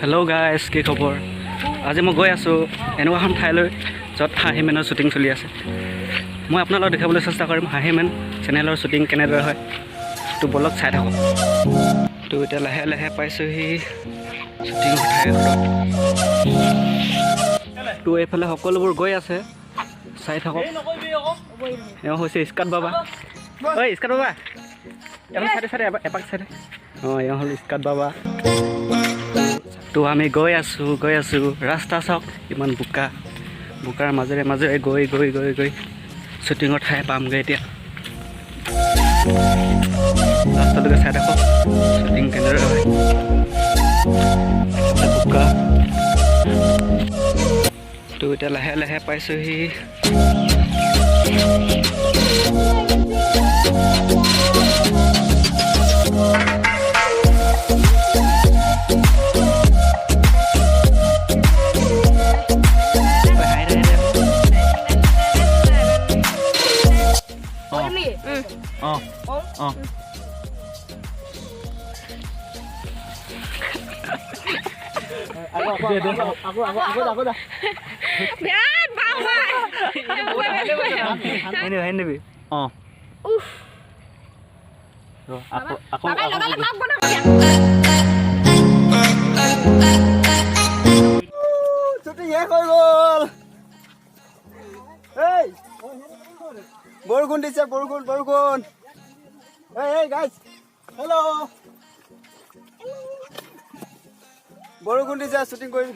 Hello' guys, কি খবৰ? আজি মই গৈ আছোঁ এনেকুৱা এখন ঠাইলৈ য'ত হাঁহিমেনৰ শ্বুটিং চলি আছে। মই আপোনালোকক দেখাবলৈ চেষ্টা কৰিম হাঁহিমেন চেনেলৰ শ্বুটিং কেনেদৰে হয়। তো বলক চাই থাকক। তো এতিয়া লাহে লাহে পাইছোঁহি শ্বুটিঙৰ ঠাইডোখৰত। তো এইফালে সকলোবোৰ গৈ আছে, চাই থাকক। এওঁ হৈছে স্কাট বাবা। ঐ স্কাট বাবা, এপাক চাইডে এপাক চাইডে। অঁ, এওঁ হ'ল স্কাট বাবা। তো আমি গৈ আছোঁ ৰাস্তা চাওক ইমান বোকাৰ মাজেৰে গৈ শ্বুটিঙৰ ঠাই পামগৈ এতিয়া। ৰাস্তালৈকে চাই থাকক শ্বুটিং কেনেদৰে হয়। বোকা। তো এতিয়া লাহে লাহে পাইছোঁহি। বৰষুণ দিছে, বৰষুণ। Hey guys, hello. বৰষুণ দিছে, শ্বুটিং কৰিম।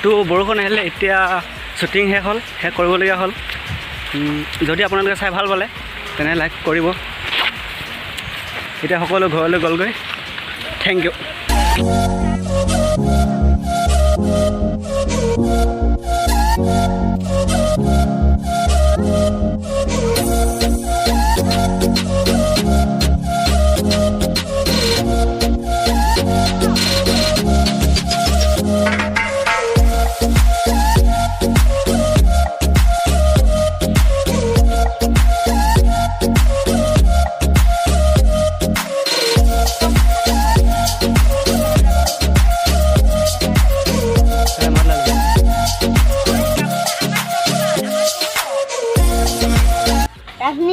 তো বৰষুণ আহিলে এতিয়া শ্বুটিং শেষ কৰিবলগীয়া হ'ল। যদি আপোনালোকে চাই ভাল পালে তেনে লাইক কৰিব। এতিয়া সকলো ঘৰলৈ গ'লগৈ। Thank you.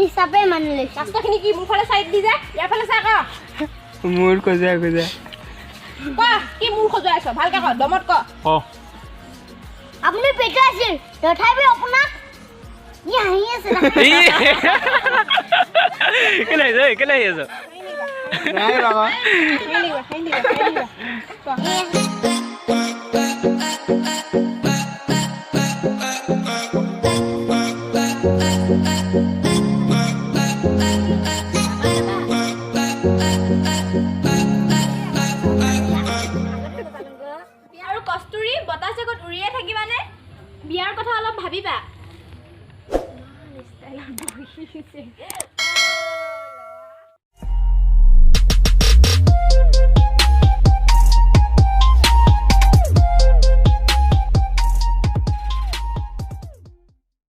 হিচাপে মানি লৈছে। ৰাস্তাখিনি কি মোৰ ফালে চাইড দি যায়, ইয়াৰ ফালে চাই ক। মোৰ খোজা ক কি মোৰ খোজা আছ, ভালকে ক, দমত ক। আপুনি পেটে আছিল তথাপি আপোনাক ই হাঁহি আছে না। কেলে আহি আছ? নাই বাবা। আৰু কস্তুৰী বতাহ জগত উৰিয়ে থাকিবানে? বিয়াৰ কথা অলপ ভাবিবা।